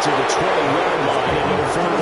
to the 20-yard line and no further.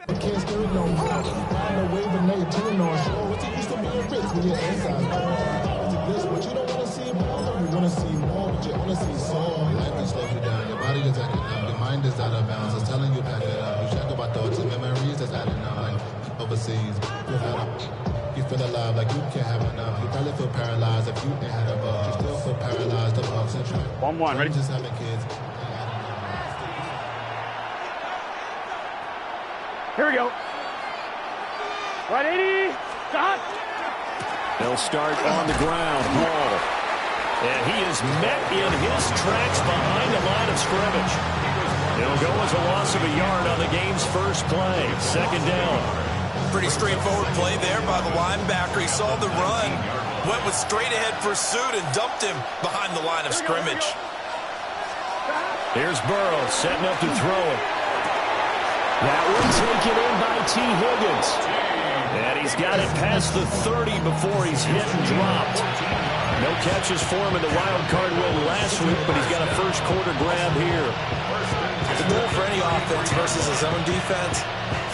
You can't scare it no more. Find a way, but now you're turning on show. What's it used to being rich when you're inside? But you don't want to see more. You want to see more, but you want to see soul. Life can slow you down. Your body is acting up. Your mind is out of bounds. It's telling you pack it up. You check about thoughts and memories that's adding up. Like overseas, you feel alive like you can't have enough. You probably feel paralyzed if you ain't had a bug. You still feel paralyzed. The bugs and try. 1-1, ready? Just having kids. Here we go. Right, 80. Stop. They'll start on the ground. Wall. And he is met in his tracks behind the line of scrimmage. It'll go as a loss of a yard on the game's first play. Second down. Pretty straightforward play there by the linebacker. He saw the run, went with straight-ahead pursuit, and dumped him behind the line of scrimmage. Here's Burrow setting up to throw it. That one taken in by T. Higgins. And he's got it past the 30 before he's hit and dropped. No catches for him in the wild card win last week, but he's got a first quarter grab here. The goal for any offense versus his own defense,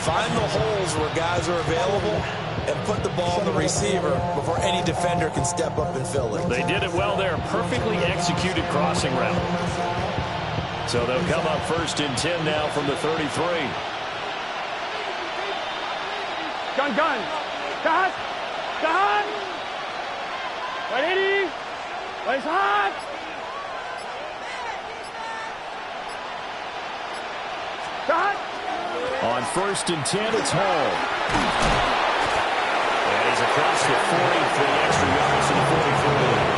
find the holes where guys are available and put the ball in the receiver before any defender can step up and fill it. They did it well there. Perfectly executed crossing route. So they'll come up first and 10 now from the 33. Gun. Cut. Right, 80. Right, hot. Cut. On first and 10, it's Hall. And he's across the 40 for the extra yards to the 44.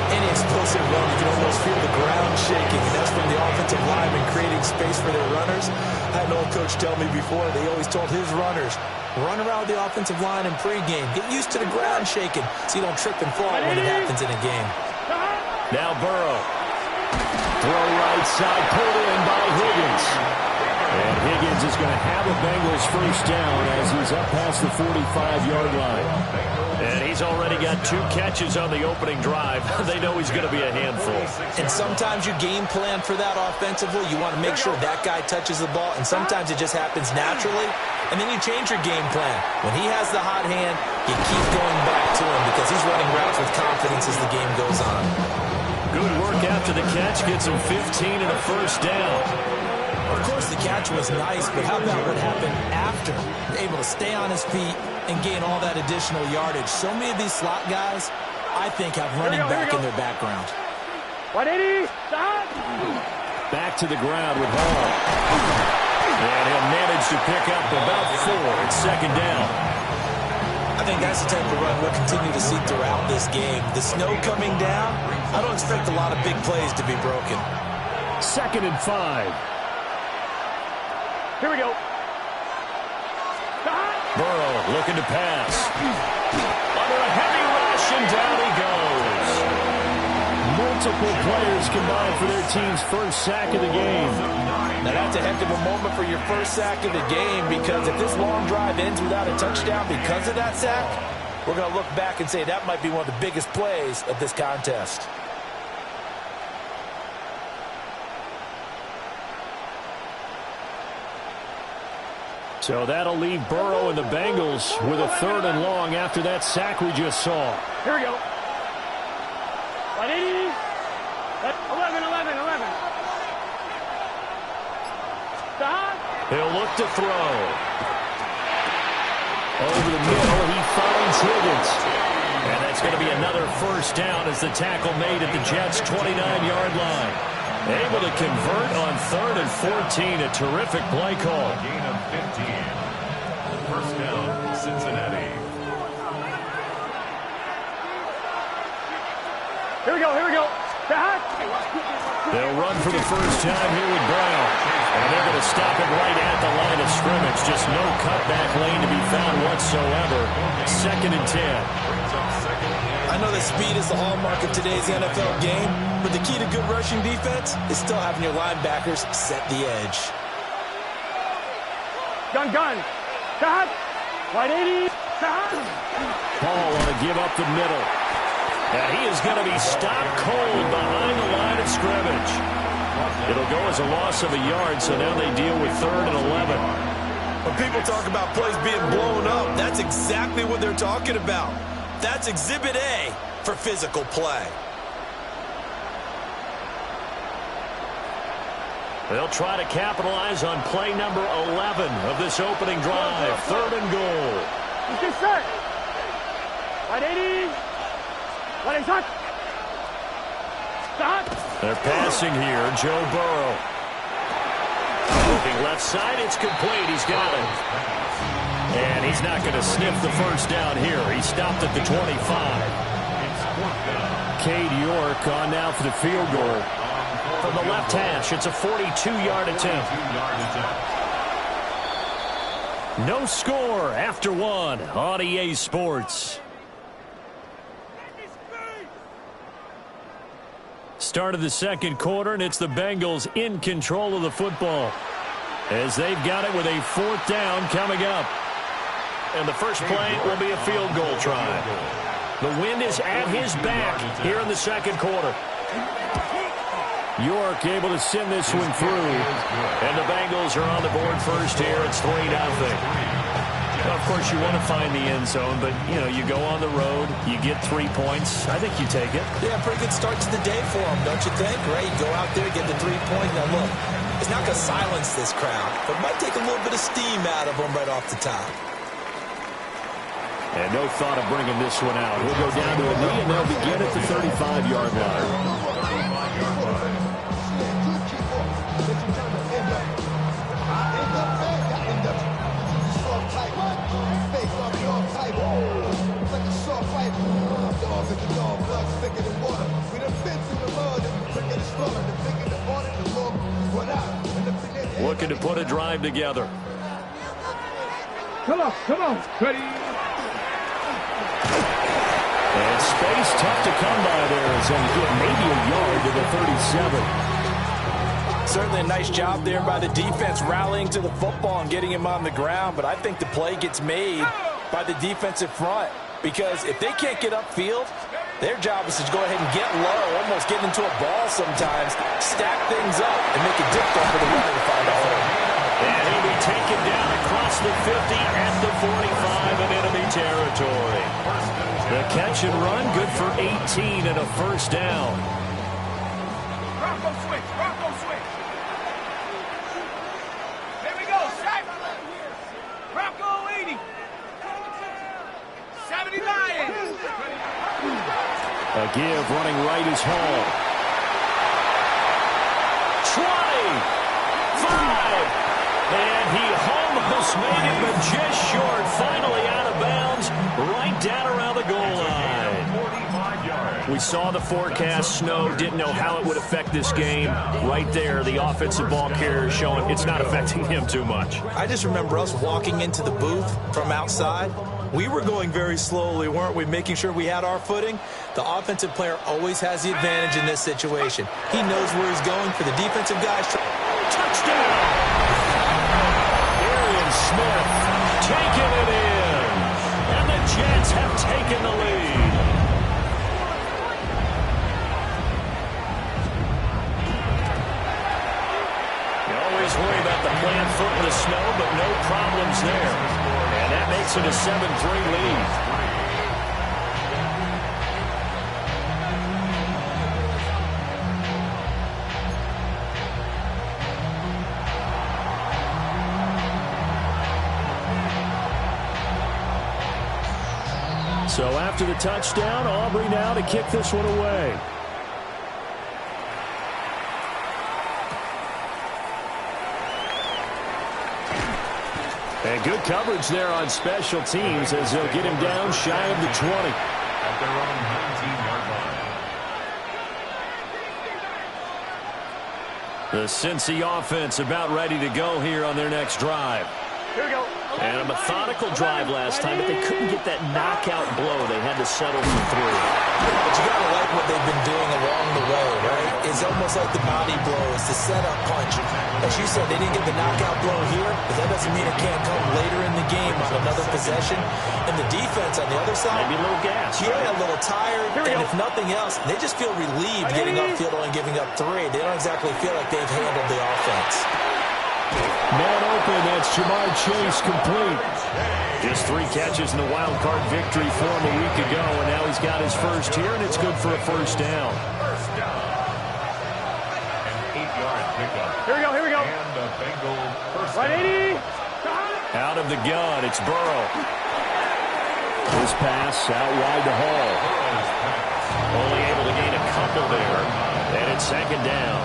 Any explosive run, you can almost feel the ground shaking, and that's from the offensive lineman creating space for their runners. I had an old coach tell me before, they always told his runners, run around the offensive line in pregame. Get used to the ground shaking so you don't trip and fall when it happens in a game. Now Burrow. Throw right side, pulled in by Higgins. And Higgins is going to have a Bengals first down as he's up past the 45-yard line. And he's already got 2 catches on the opening drive. They know he's going to be a handful. And sometimes you game plan for that offensively. You want to make sure that guy touches the ball, and sometimes it just happens naturally. And then you change your game plan. When he has the hot hand, you keep going back to him because he's running routes with confidence as the game goes on. Good work after the catch. Gets him 15 and a first down. Of course, the catch was nice, but how about what happened after? Able to stay on his feet and gain all that additional yardage. So many of these slot guys, I think, have running back in their background. 180. Stop. Back to the ground with Hall. And he'll manage to pick up about 4. It's second down. I think that's the type of run we'll continue to see throughout this game. The snow coming down, I don't expect a lot of big plays to be broken. Second and 5. Here we go. Burrow looking to pass. Under a heavy rush, and down he goes. Multiple players combined for their team's first sack of the game. Now that's a heck of a moment for your first sack of the game, because if this long drive ends without a touchdown because of that sack, we're going to look back and say that might be one of the biggest plays of this contest. So that'll leave Burrow and the Bengals with a 3rd and long after that sack we just saw. Here we go. 180. 11. Stop. He'll look to throw. Over the middle, he finds Higgins. And that's going to be another first down as the tackle made at the Jets' 29-yard line. Able to convert on 3rd and 14. A terrific play call. Gain of 15. First down, Cincinnati. Here we go. Stop. They'll run for the first time here with Brown. And they're going to stop it right at the line of scrimmage. Just no cutback lane to be found whatsoever. 2nd and 10. I know that speed is the hallmark of today's NFL game, but the key to good rushing defense is still having your linebackers set the edge. Gun. Stop. 180. Stop. Paul want to give up the middle. And he is going to be stopped cold behind the line of scrimmage. It'll go as a loss of a yard, so now they deal with 3rd and 11. When people talk about plays being blown up, that's exactly what they're talking about. That's Exhibit A for physical play. They'll try to capitalize on play number 11 of this opening drive. 3rd and goal. Get set. 180. What is that? Stop. They're passing here. Joe Burrow. Looking left side. It's complete. He's got it. And he's not going to sniff the first down here. He stopped at the 25. Cade York on now for the field goal. From the left hash, it's a 42-yard attempt. No score after 1 on EA Sports. Start of the second quarter, and it's the Bengals in control of the football as they've got it with a 4th down coming up. And the first play will be a field goal try. The wind is at his back here in the second quarter. York able to send this one through. And the Bengals are on the board first here. It's 3-0. Of course, you want to find the end zone, but, you go on the road, you get 3 points. I think you take it. Yeah, pretty good start to the day for them, don't you think? Right? Go out there, get the 3 points. Now, look, it's not going to silence this crowd, but it might take a little bit of steam out of them right off the top. And no thought of bringing this one out. He'll go down to a knee, and they'll begin at the 35-yard line. Looking to put a drive together. Come on. Ready. And space tough to come by there as they get maybe a yard to the 37. Certainly a nice job there by the defense rallying to the football and getting him on the ground, but I think the play gets made by the defensive front, because if they can't get upfield, their job is to go ahead and get low, almost get into a ball sometimes, stack things up, and make it difficult for the runner to find a hole. And he'll be taken down across the 50 at the 45 in enemy territory. The catch and run, good for 18 and a first down. Rocco switch. There we go, sack. Rocco 80. 79. A give running right is Hall. 20. 5. And he almost made it, but just short. Finally out of bounds, right down around the goal line. We saw the forecast snow, didn't know how it would affect this game. Right there, the offensive ball carrier showing it's not affecting him too much. I just remember us walking into the booth from outside, We were going very slowly, weren't we? Making sure we had our footing. The offensive player always has the advantage in this situation. He knows where he's going. For the defensive guys. Touchdown! Arian Smith taking it in. And the Jets have taken the lead. You always worry about the plant foot in the snow, but no problems there. And that makes it a 7-3 lead. So after the touchdown, Aubrey now to kick this one away. And good coverage there on special teams as they'll get him down shy of the 20. At their own 19-yard line. The Cincy offense about ready to go here on their next drive. Here we go. And a methodical drive last time, but they couldn't get that knockout blow. They had to settle for 3. But you got to like what they've been doing along the way, right? It's almost like the body blow. It's the setup punch. As you said, they didn't get the knockout blow here, but that doesn't mean it can't come later in the game on another possession. And the defense on the other side, Maybe a little gas. yeah, a little tired. And if nothing else, they just feel relieved getting upfield only giving up 3. They don't exactly feel like they've handled the offense. Man open, that's Jamar Chase complete. Just 3 catches in the wild card victory for him a week ago, and now he's got his first here, and it's good for a first down. First down. An 8-yard pickup. Here we go, here we go. And the Bengals first Right, down. 80. Out of the gun, it's Burrow. His pass out wide to Hall. Only able to gain a couple there, and it's second down.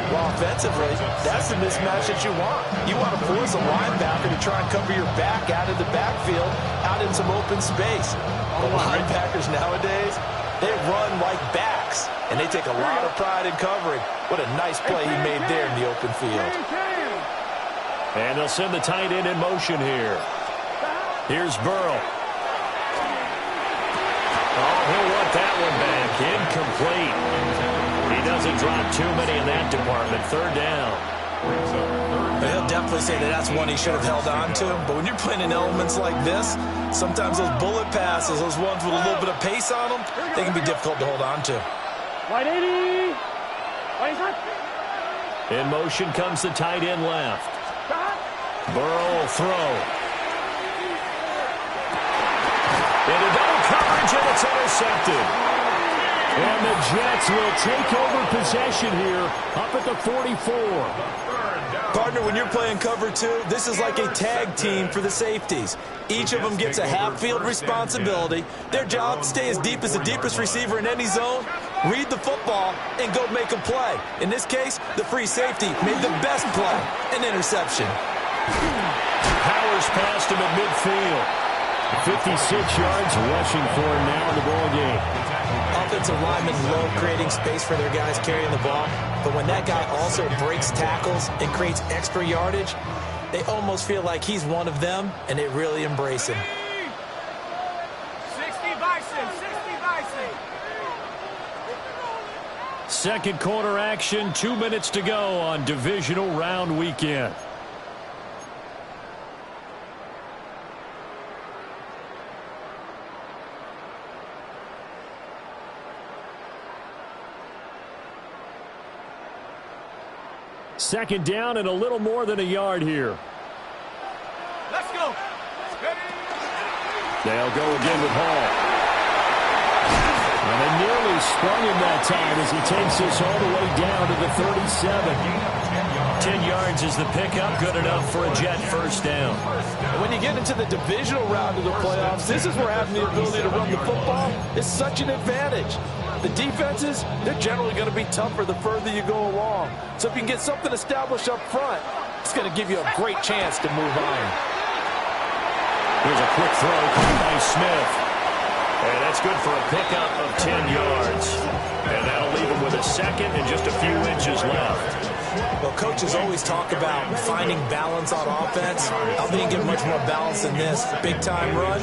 Well, offensively, that's the mismatch that you want. You want to force a linebacker to try and cover your back out of the backfield, out in some open space. The linebackers nowadays, they run like backs, and they take a lot of pride in covering. What a nice play he made there in the open field. And they'll send the tight end in motion here. Here's Burrow. Oh, he'll want that one back. Incomplete. He doesn't drop too many in that department. Third down. He'll definitely say that that's one he should have held on to. But when you're playing in elements like this, sometimes those bullet passes, those ones with a little bit of pace on them, they can be difficult to hold on to. Right, 80. Right, shot. In motion comes the tight end left. Burrow will throw. Into double coverage, and it's intercepted. And the Jets will take over possession here up at the 44. Partner, when you're playing cover 2, this is like a tag team for the safeties. Each of them gets a half-field responsibility. Their job, stay as deep as the deepest receiver in any zone, read the football, and go make a play. In this case, the free safety made the best play, an interception. Powers past him at midfield. 56 yards rushing for him now in the ball game. Offensive linemen love creating space for their guys carrying the ball, but when that guy also breaks tackles and creates extra yardage, they almost feel like he's one of them, and they really embrace him. 60 Bison, 60 Bison. Second quarter action, 2 minutes to go on divisional round weekend. Second down and a little more than a yard here. Let's go. They'll go again with Hall. And they nearly sprung him that time as he takes this all the way down to the 37. 10 yards is the pickup, good enough for a Jet first down. And when you get into the divisional round of the playoffs, this is where having the ability to run the football is such an advantage. The defenses, they're generally going to be tougher the further you go along. So if you can get something established up front, it's going to give you a great chance to move on. Here's a quick throw by Smith. And that's good for a pickup of 10 yards. And that'll leave him with a second and just a few inches left. Well, coaches always talk about finding balance on offense. I think you get much more balance than this. Big-time run,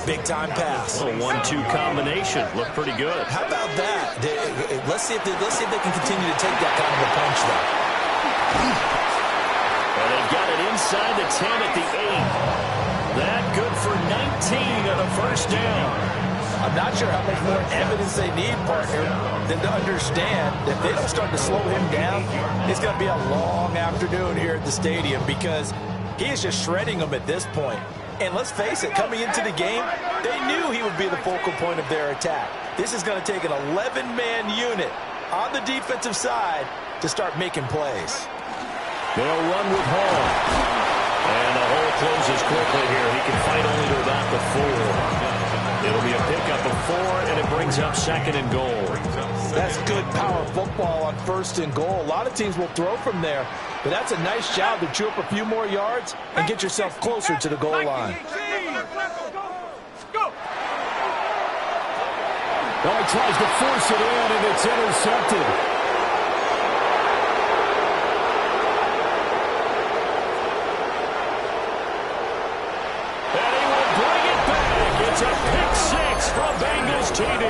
big-time pass. A 1-2 combination. Looked pretty good. How about that? Let's see if they can continue to take that kind of a punch, though. And they've got it inside the 10 at the 8. That good for 19 and a first down. I'm not sure how much more evidence they need, partner, than to understand that if they don't start to slow him down, it's going to be a long afternoon here at the stadium because he is just shredding them at this point. And let's face it, coming into the game, they knew he would be the focal point of their attack. This is going to take an 11-man unit on the defensive side to start making plays. They'll run with Hall. And the hole closes quickly here. He can fight only to about the 4. It'll be a pickup of 4, and it brings up 2nd and goal. That's good power football on 1st and goal. A lot of teams will throw from there, but that's a nice job to chew up a few more yards and get yourself closer to the goal line. Well, he tries to force it in, and it's intercepted. It's a pick 6 from Bengals TD.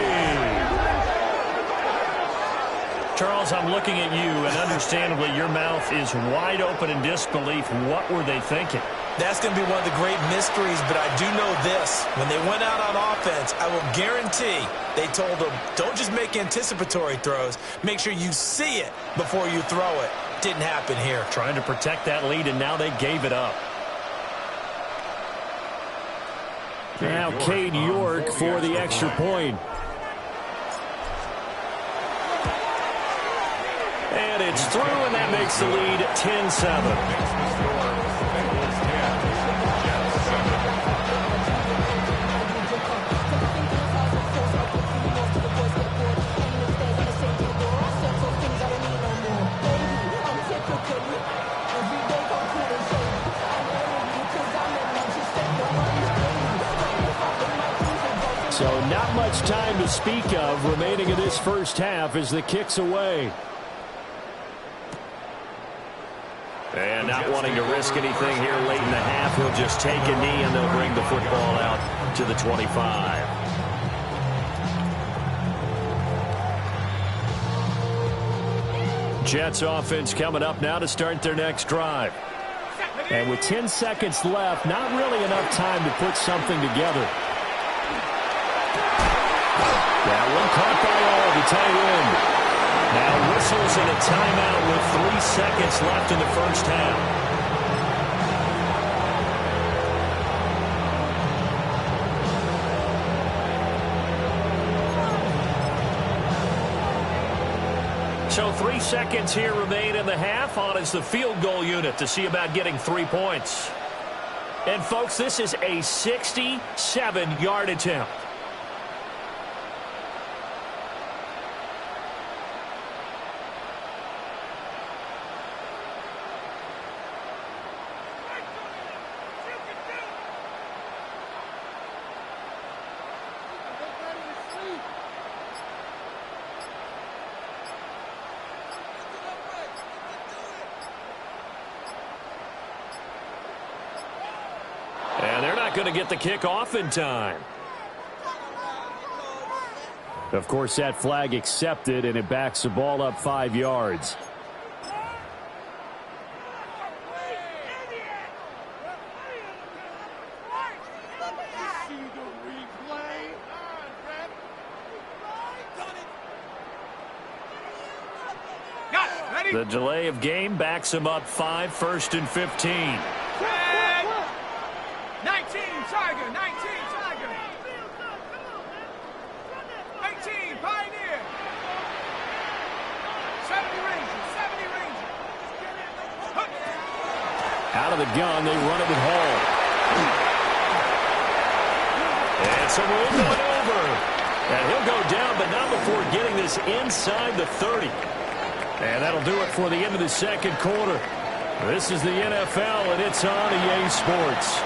Charles, I'm looking at you, and understandably, your mouth is wide open in disbelief. What were they thinking? That's going to be one of the great mysteries, but I do know this. When they went out on offense, I will guarantee they told them, don't just make anticipatory throws. Make sure you see it before you throw it. Didn't happen here. Trying to protect that lead, and now they gave it up. Now Cade York for the extra point. And it's through, and that makes the lead 10-7. So not much time to speak of remaining in this first half as the kick's away. And not wanting to risk anything here late in the half, he'll just take a knee and they'll bring the football out to the 25. Jets offense coming up now to start their next drive. And with 10 seconds left, not really enough time to put something together. That one caught by all, the tight end. Now whistles in a timeout with 3 seconds left in the first half. So 3 seconds here remain in the half. On is the field goal unit to see about getting 3 points. And folks, this is a 67-yard attempt. And they're not going to get the kick off in time. Of course, that flag accepted, and it backs the ball up 5 yards. The delay of game backs him up 5, 1st and 15. 19, Tiger, 19, Tiger. 18, Pioneer. 70 Rangers, 70 Rangers. Out of the gun, they run it with Hall. And some room going over. And he'll go down, but not before getting this inside the 30. And that'll do it for the end of the second quarter. This is the NFL, and it's on EA Sports.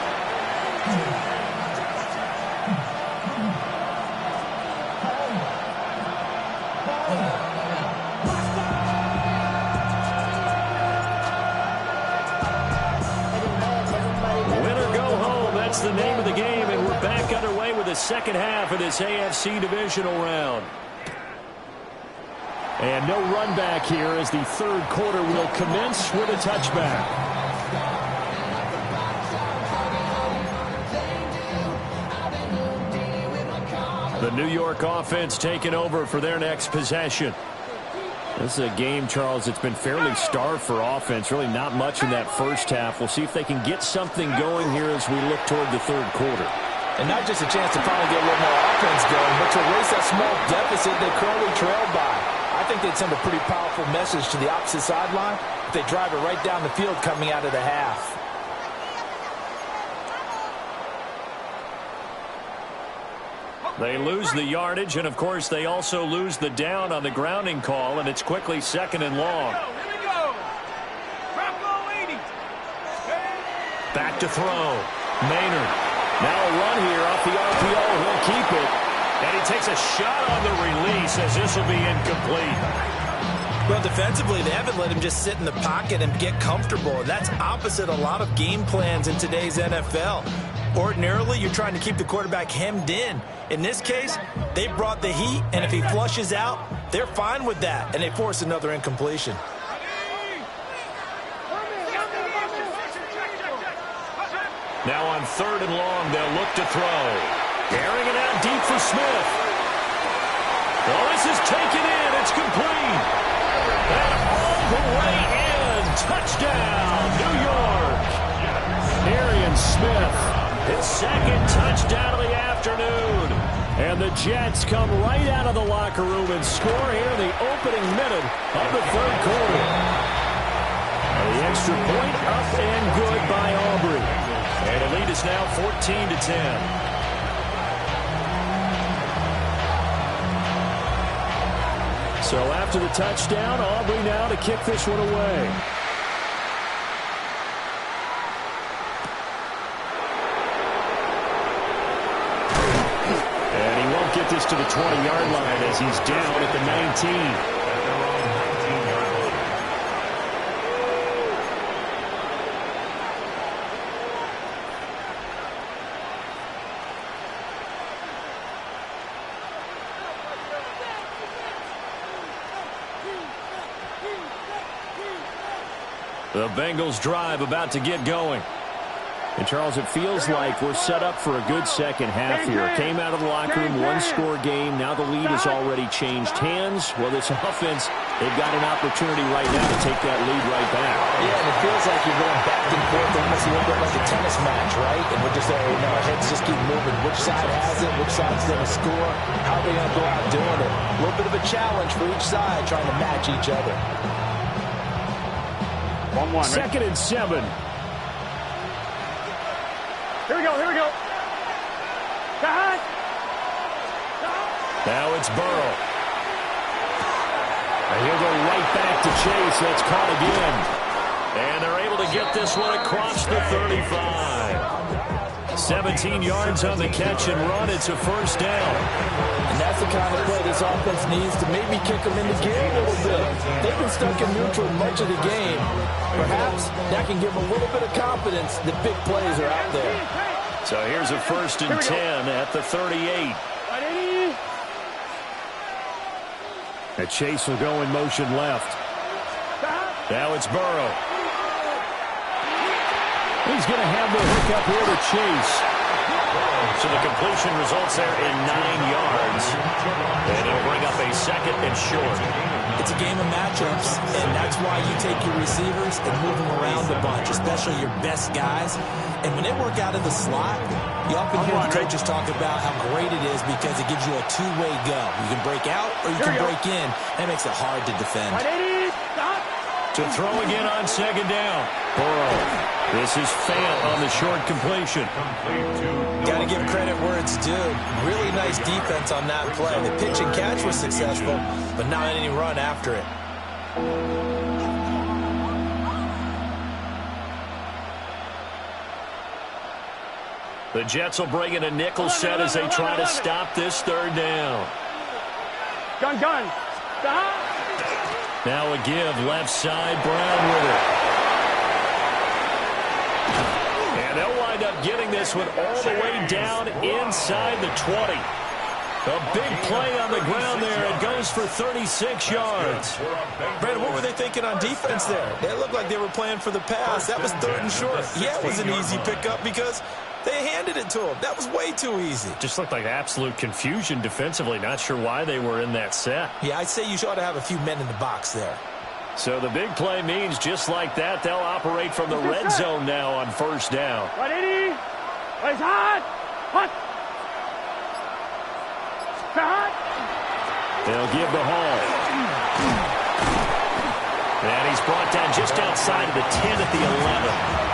underway with the second half of this AFC Divisional round. And no run back here as the third quarter will commence with a touchback. The New York offense taking over for their next possession. This is a game, Charles, it's been fairly starved for offense. Really not much in that first half. We'll see if they can get something going here as we look toward the third quarter. And not just a chance to finally get a little more offense going, but to erase that small deficit they currently trailed by. I think they'd send a pretty powerful message to the opposite sideline if they drive it right down the field coming out of the half. They lose the yardage, and, of course, they also lose the down on the grounding call, and it's quickly second and long. Here we go. Bravo 80. Back to throw. Maynard. Now a run here off the RPO. He'll keep it. And he takes a shot on the release as this will be incomplete. Well, defensively, they haven't let him just sit in the pocket and get comfortable. And that's opposite a lot of game plans in today's NFL. Ordinarily, you're trying to keep the quarterback hemmed in. In this case, they brought the heat, and if he flushes out, they're fine with that, and they force another incompletion. Now on third and long, they'll look to throw. Airing it out deep for Smith. Well, this is taken in. It's complete. And all the way in. Touchdown, New York. Arian Smith, his second touchdown of the afternoon. And the Jets come right out of the locker room and score here in the opening minute of the third quarter. And the extra point up and good by Aubrey. And the lead is now 14-10. So after the touchdown, Aubrey now to kick this one away. And he won't get this to the 20-yard line as he's down at the 19. The Bengals drive about to get going. And, Charles, it feels like we're set up for a good second half here. Came out of the locker room, one-score game. Now the lead has already changed hands. Well, this offense, they've got an opportunity right now to take that lead right back. Yeah, and it feels like you're going back and forth almost a little bit like a tennis match, right? And we're just, our heads just keep moving. Which side has it? Which side's going to score? How are they going to go out doing it? A little bit of a challenge for each side trying to match each other. 1-1, Second and 7. Here we go, here we go. Now it's Burrow. And he'll go right back to Chase. That's caught again. And they're able to get this one across the 35. 17 yards on the catch and run. It's a first down. And that's the kind of play this offense needs to maybe kick them into gear a little bit. They've been stuck in neutral much of the game. Perhaps that can give them a little bit of confidence that big plays are out there. So here's a first and 10 at the 38. And Chase will go in motion left. Now it's Burrow. He's going to have the hook up here to Chase. So the completion results there in 9 yards. And it'll bring up a second and short. It's a game of matchups, and that's why you take your receivers and move them around a bunch, especially your best guys. And when they work out of the slot, you often hear the coaches talk about how great it is because it gives you a two-way go. You can break out or you can break in. That makes it hard to defend. To throw again on second down. Burrow. This is Fant on the short completion. Got to give credit where it's due. Really nice defense on that play. The pitch and catch was successful, but not any run after it. The Jets will bring in a nickel set as they try to stop this third down. Gun. Now a give, left side, Brown with it. And they'll wind up getting this one all the way down inside the 20. A big play on the ground there. It goes for 36 yards. Brandon, what were they thinking on defense there? It looked like they were playing for the pass. That was 3rd and short. Yeah, it was an easy pickup because they handed it to him. That was way too easy. Just looked like absolute confusion defensively. Not sure why they were in that set. Yeah, I'd say you ought to have a few men in the box there. So the big play means just like that, they'll operate from the red zone now on 1st down. 180. It's hot. Hot. They'll give the haul. And he's brought down just outside of the 10 at the 11.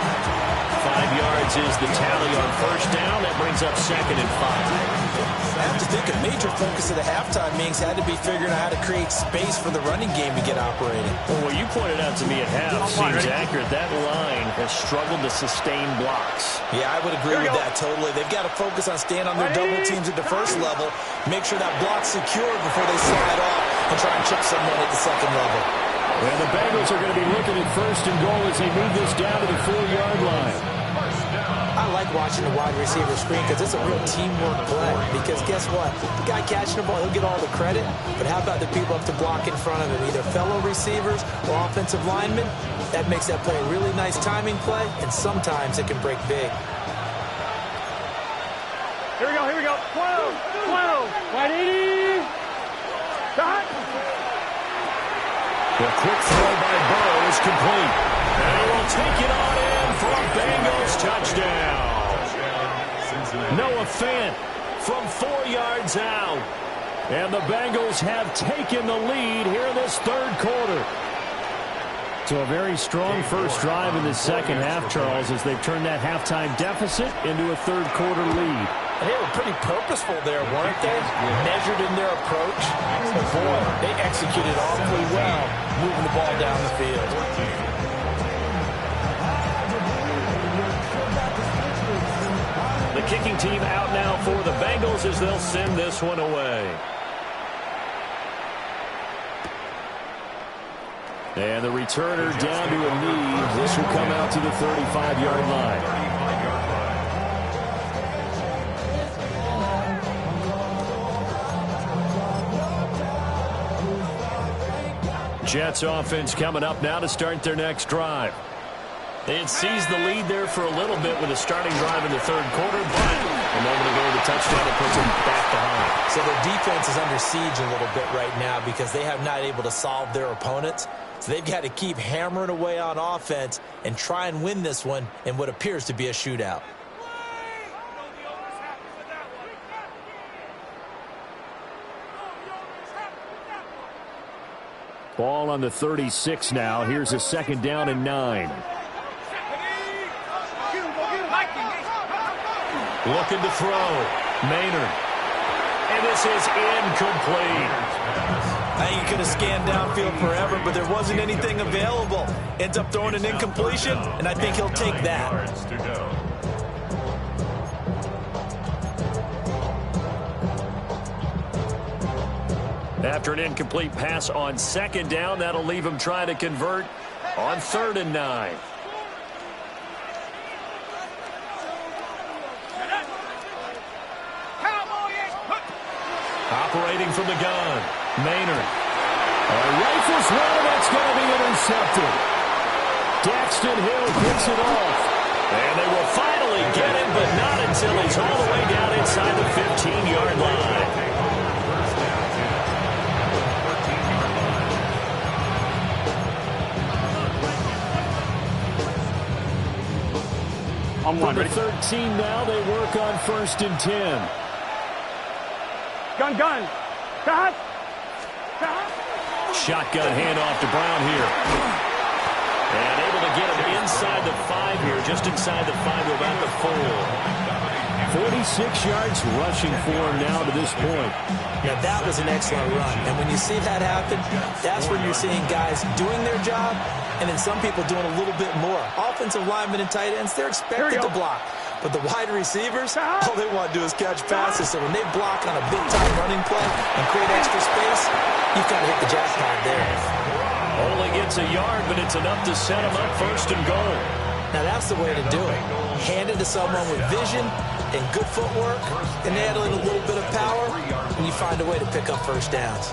5 yards is the tally on 1st down. That brings up 2nd and 5. I have to think a major focus of the halftime meetings had to be figuring out how to create space for the running game to get operating. Well, what you pointed out to me at half seems accurate. That line has struggled to sustain blocks. Yeah, I would agree with that totally. They've got to focus on staying on their double teams at the 1st level, make sure that block's secure before they slide off and try and chip someone at the 2nd level. And the Bengals are going to be looking at 1st and goal as they move this down to the 4-yard line. I like watching the wide receiver screen because it's a real teamwork play. Because guess what? The guy catching the ball, he'll get all the credit. But how about the people up to block in front of him? Either fellow receivers or offensive linemen. That makes that play a really nice timing play, and sometimes it can break big. Here we go, here we go. 12, 180. Stop. The quick throw by Burrow is complete. And he will take it on in for a Bengals touchdown. Noah Fant from 4 yards out. And the Bengals have taken the lead here in this 3rd quarter. So a very strong first drive in the 2nd half, Charles, as they've turned that halftime deficit into a 3rd quarter lead. They were pretty purposeful there, weren't they? Measured in their approach. But boy, they executed awfully well, moving the ball down the field. The kicking team out now for the Bengals as they'll send this one away. And the returner down to a knee. This will come out to the 35-yard line. Jets offense coming up now to start their next drive. They had seized the lead there for a little bit with a starting drive in the 3rd quarter, but a moment ago the touchdown that puts them back behind. So their defense is under siege a little bit right now because they have not able to solve their opponents. So they've got to keep hammering away on offense and try and win this one in what appears to be a shootout. Ball on the 36 now. Here's a 2nd down and 9. Looking to throw. Maynard. And this is incomplete. I think he could have scanned downfield forever, but there wasn't anything available. Ends up throwing an incompletion, and I think he'll take that. After an incomplete pass on 2nd down, that'll leave him trying to convert on 3rd and 9. Operating from the gun, Maynard. Rifles one, that's going to be intercepted. Daxton Hill picks it off. And they will finally get it, but not until he's all the way down inside the 15-yard line. I'm From the ready. 13 now, they work on 1st and 10. Gun. Cut. Shotgun handoff to Brown here. And able to get him inside the 5 here, just inside the 5 to about the 4. 46 yards rushing for him now to this point. Now, that was an excellent run. And when you see that happen, that's when you're seeing guys doing their job and then some people doing a little bit more. Offensive linemen and tight ends, they're expected to block. But the wide receivers, all they want to do is catch passes. So when they block on a big-time running play and create extra space, you've got to hit the jackpot there. Only gets a yard, but it's enough to set him up 1st and goal. Now that's the way to do it. Hand it to someone with vision and good footwork, and add in a little bit of power, and you find a way to pick up first downs.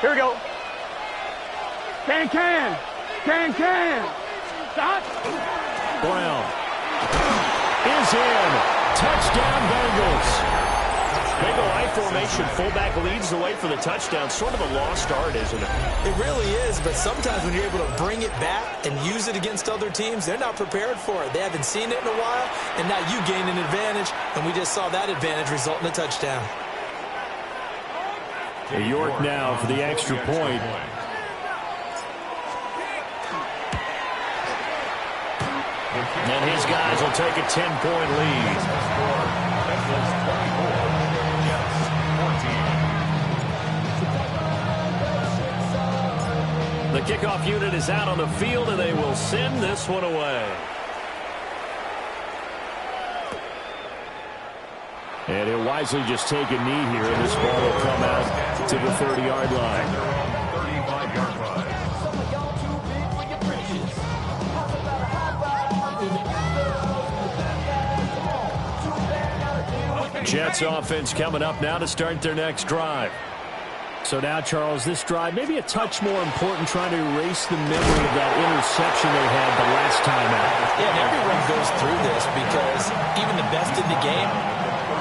Here we go. Can. Stop. Brown is in. Touchdown, Bengals. They go I formation. Fullback leads the way for the touchdown. Sort of a lost art, isn't it? It really is, but sometimes when you're able to bring it back and use it against other teams, they're not prepared for it. They haven't seen it in a while, and now you gain an advantage, and we just saw that advantage result in a touchdown. York now for the extra point. And his guys will take a 10-point lead. The kickoff unit is out on the field, and they will send this one away. And he'll wisely just take a knee here, and this ball will come out to the 30-yard line. Jets offense coming up now to start their next drive. So now, Charles, this drive maybe a touch more important, trying to erase the memory of that interception they had the last time out. Yeah, and everyone goes through this because even the best in the game,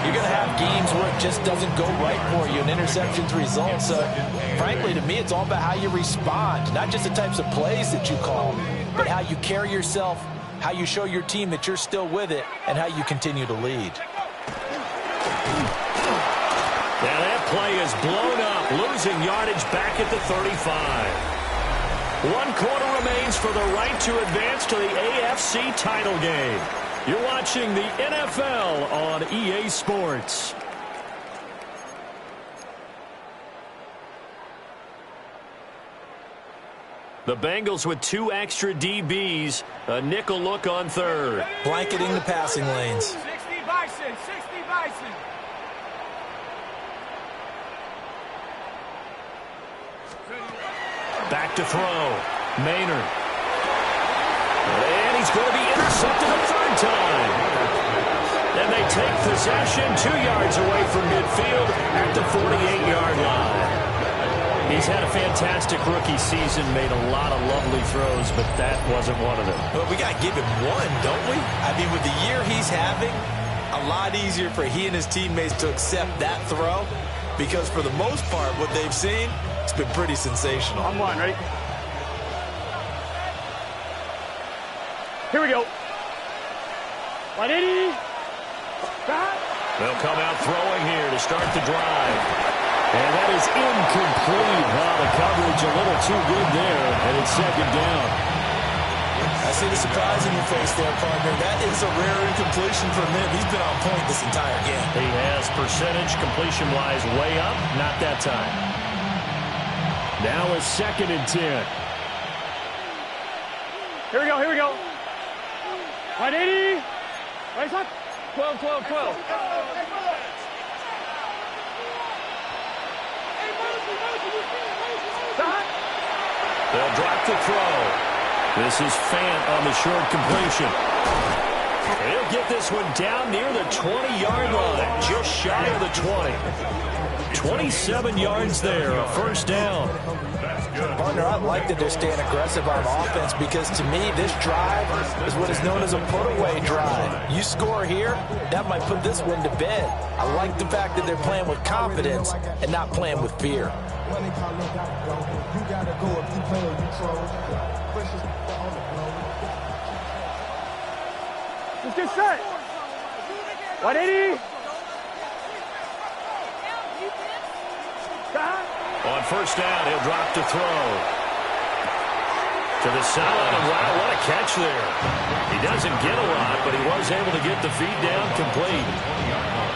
you're going to have games where it just doesn't go right for you, and interceptions result. So, frankly, to me, it's all about how you respond, not just the types of plays that you call, but how you carry yourself, how you show your team that you're still with it, and how you continue to lead. Now that play is blown up, losing yardage back at the 35. 1 quarter remains for the right to advance to the AFC title game. You're watching the NFL on EA Sports. The Bengals with 2 extra DBs, a nickel look on third. Blanketing the passing lanes. 60 Bison. Back to throw. Maynard. And he's going to be intercepted a third time. And they take possession 2 yards away from midfield at the 48-yard line. He's had a fantastic rookie season, made a lot of lovely throws, but that wasn't one of them. Well, we got to give him one, don't we? I mean, with the year he's having, a lot easier for he and his teammates to accept that throw, because for the most part, what they've seen, it's been pretty sensational. On one, ready? Here we go. 180. Stop. They'll come out throwing here to start the drive. And that is incomplete. The coverage a little too good there, and it's second down. I see the surprise in your face there, partner. That is a rare incompletion from him. He's been on point this entire game. He has percentage. Completion-wise way up. Not that time. Now a 2nd and 10. Here we go. 180. Right up. 12. Stop. They'll drop the throw. This is Fant on the short completion. He'll get this one down near the 20-yard line, just shy of the 20. 27 yards there, a first down. Partner, I like that they're staying aggressive on offense, because to me, this drive is what is known as a put-away drive. You score here, that might put this one to bed. I like the fact that they're playing with confidence and not playing with fear. Let's get set. 180. Stop. On first down, he'll drop to throw. To the sideline, and wow, what a catch there. He doesn't get a lot, but he was able to get the feed down complete.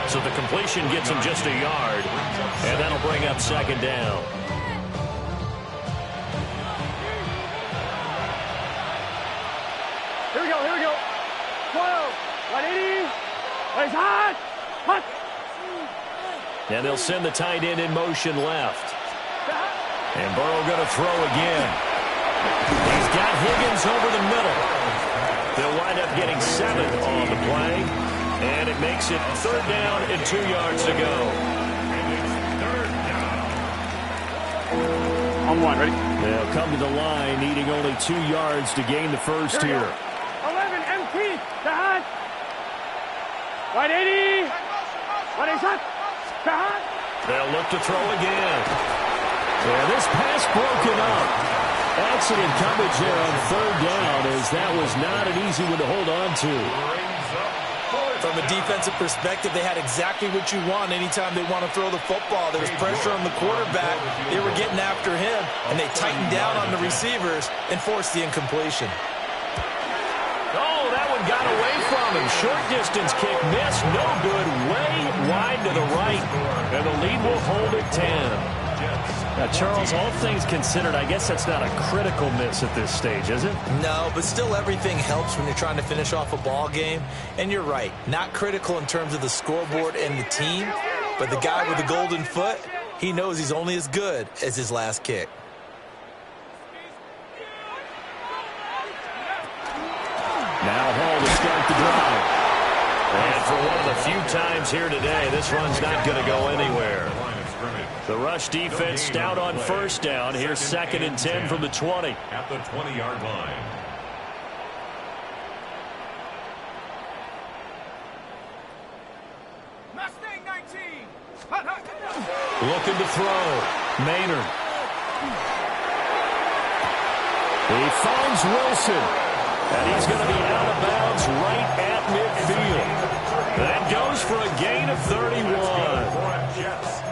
So the completion gets him just a yard, and that'll bring up second down. Here we go. 12. 180. It's hot. And they'll send the tight end in motion left. And Burrow going to throw again. He's got Higgins over the middle. They'll wind up getting 7 on the play. And it makes it 3rd down and 2 yards to go. On 1, ready? They'll come to the line needing only 2 yards to gain the first here. 11, empty. Tahan. Right 80. Right 80 shot. Tahan. They'll look to throw again. Yeah, this pass broken up. Excellent coverage there on 3rd down, as that was not an easy one to hold on to. From a defensive perspective, they had exactly what you want anytime they want to throw the football. There was pressure on the quarterback. They were getting after him, and they tightened down on the receivers and forced the incompletion. Oh, that one got away from him. Short distance kick missed. No good. Way wide to the right. And the lead will hold at 10. Now, Charles, all things considered, I guess that's not a critical miss at this stage, is it? No, but still everything helps when you're trying to finish off a ball game. And you're right, not critical in terms of the scoreboard and the team, but the guy with the golden foot, he knows he's only as good as his last kick. Now Hall to start the drive. And for one of the few times here today, this run's not going to go anywhere. The rush defense stout on 1st down. Here's 2nd and 10 from the 20. At the 20-yard line. Mustang 19. Looking to throw. Maynard. He finds Wilson. And he's going to be out of bounds right at midfield. That goes for a gain of 31.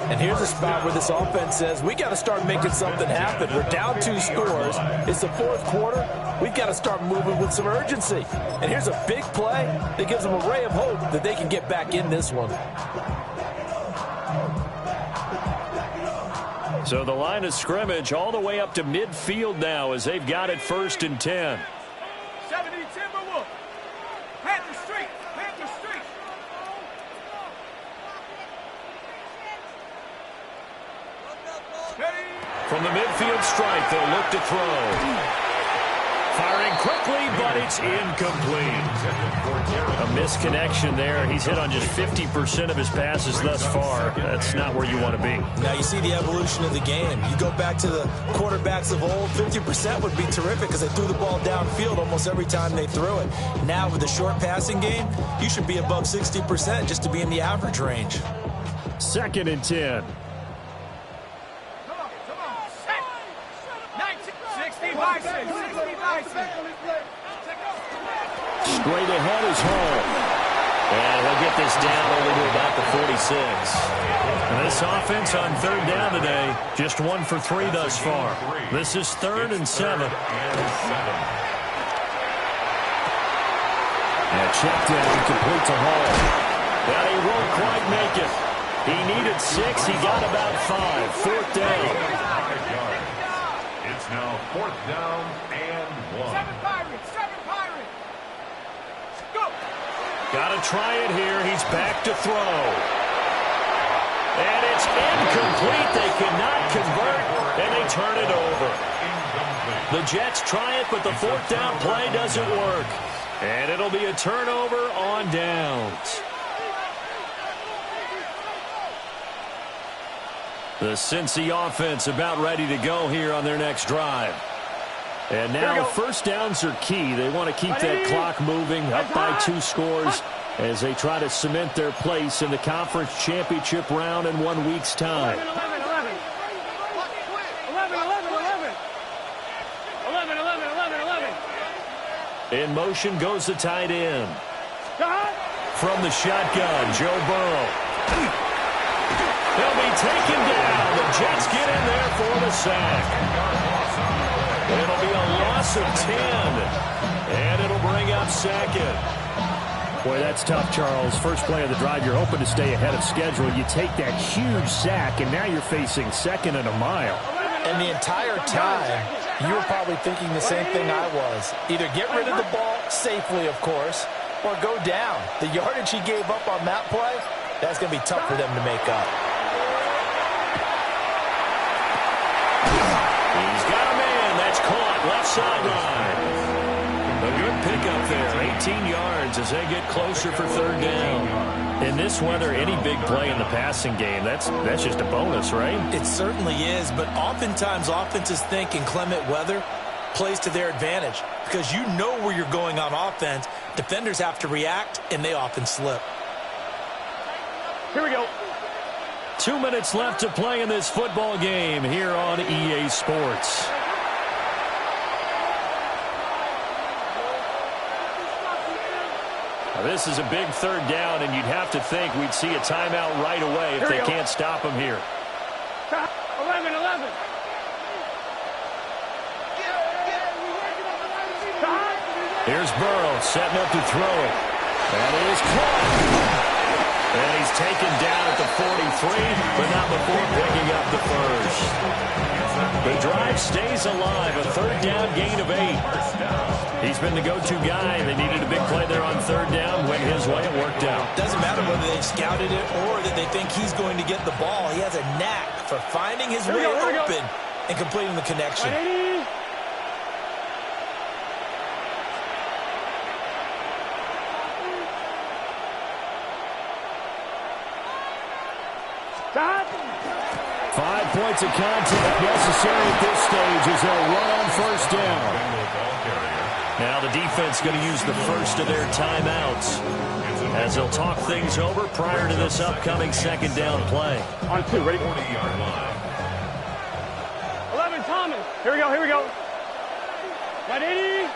And here's a spot where this offense says, we got to start making something happen. We're down 2 scores. It's the 4th quarter. We've got to start moving with some urgency. And here's a big play that gives them a ray of hope that they can get back in this one. So the line of scrimmage all the way up to midfield now as they've got it 1st and 10. 70 Timberwolf. Panther Street. Panther Street. From the midfield stripe, they'll look to throw. Firing quickly, but it's incomplete. A misconnection there. He's hit on just 50% of his passes thus far. That's not where you want to be. Now you see the evolution of the game. You go back to the quarterbacks of old, 50% would be terrific because they threw the ball downfield almost every time they threw it. Now with the short passing game, you should be above 60% just to be in the average range. 2nd and 10. Straight ahead is Hall. And he'll get this down only to about the 46. And this offense on 3rd down today, just 1 for 3 thus far. This is 3rd and 7. And check down complete to Hall. But he won't quite make it. He needed 6. He got about 5. 4th down. It's now 4th down and 1. 7 Pirates. 7 Pirates. Go. Got to try it here. He's back to throw. And it's incomplete. They cannot convert, and they turn it over. The Jets try it, but the 4th down play doesn't work. And it'll be a turnover on downs. The Cincy offense about ready to go here on their next drive. And now 1st downs are key. They want to keep that clock moving, up by 2 scores as they try to cement their place in the conference championship round in 1 week's time. 11. In motion goes the tight end. From the shotgun, Joe Burrow. He'll be taken down. The Jets get in there for the sack. It'll be a loss of 10. And it'll bring up 2nd. Boy, that's tough, Charles. First play of the drive, you're hoping to stay ahead of schedule. You take that huge sack, and now you're facing 2nd and a mile. And the entire time, you were probably thinking the same thing I was. Either get rid of the ball safely, of course, or go down. The yardage he gave up on that play, that's going to be tough for them to make up. sideline. A good pickup there, 18 yards as they get closer for third down. In this weather, any big play in the passing game, that's just a bonus, right? It certainly is, but oftentimes offenses think in clement weather plays to their advantage because you know where you're going on offense. Defenders have to react, and they often slip. Here we go. 2 minutes left to play in this football game here on EA Sports. Now, this is a big third down, and you'd have to think we'd see a timeout right away if they can't stop him here. 11. Here's Burrow setting up to throw it. That is caught. And he's taken down at the 43, but not before picking up the first. The drive stays alive, a third down gain of 8. He's been the go-to guy. They needed a big play there on third down. Went his way, it worked out. Doesn't matter whether they've scouted it or that they think he's going to get the ball. He has a knack for finding his way open and completing the connection. 180. Stop. 5 points of contact necessary at this stage as they'll run on first down. Now the defense going to use the first of their timeouts as they'll talk things over prior to this upcoming second down play. On 2, ready? 11, Thomas. Here we go. 180.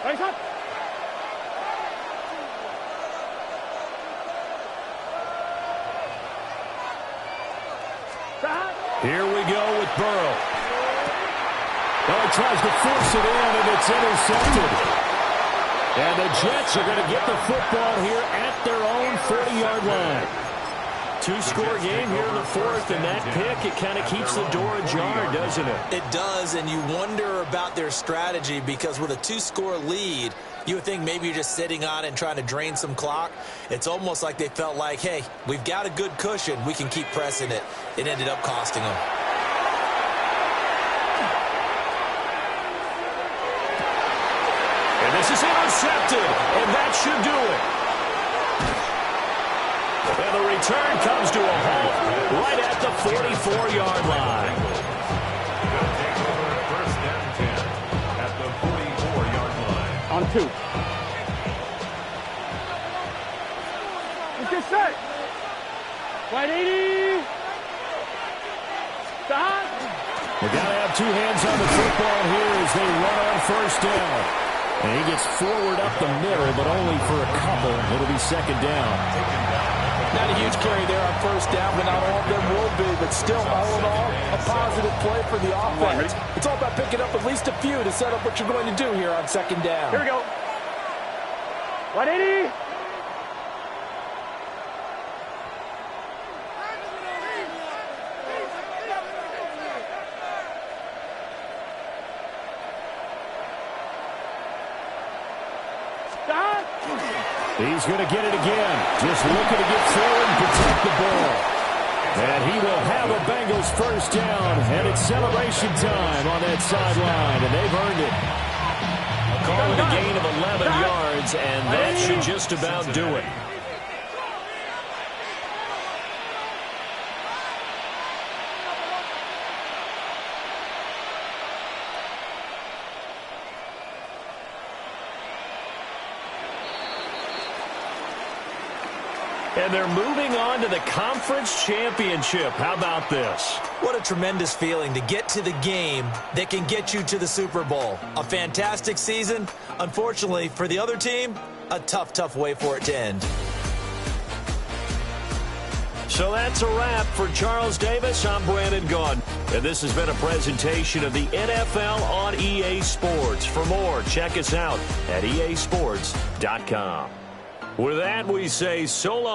Right up. Here we go with Burrow. Well, he tries to force it in, and it's intercepted. And the Jets are going to get the football here at their own 40-yard line. 2-score game here in the fourth, and that pick, it kind of keeps the door ajar, doesn't it? It does, and you wonder about their strategy because with a 2-score lead, you would think maybe you're just sitting on it and trying to drain some clock. It's almost like they felt like, hey, we've got a good cushion. We can keep pressing it. It ended up costing them. And this is intercepted, and that should do it. And the return comes to a halt right at the 44-yard line. First down 10 at the 44-yard line. On 2. Let's get set. 180. Stop. They got to have 2 hands on the football here as they run on first down. And he gets forward up the middle, but only for a couple. It'll be second down. Not a huge carry there on first down, but not all of them will be. But still, all in all, a positive play for the offense. It's all about picking up at least a few to set up what you're going to do here on second down. Here we go. 180. Stop. He's going to get it again. Just looking to get forward and protect the ball. And he will have a Bengals first down. And it's celebration time on that sideline. And they've earned it. Call it a gain of 11 yards. And that should just about do it. And they're moving on to the conference championship. How about this? What a tremendous feeling to get to the game that can get you to the Super Bowl. A fantastic season. Unfortunately, for the other team, a tough way for it to end. So that's a wrap for Charles Davis. I'm Brandon Gaudin. And this has been a presentation of the NFL on EA Sports. For more, check us out at easports.com. With that, we say so long.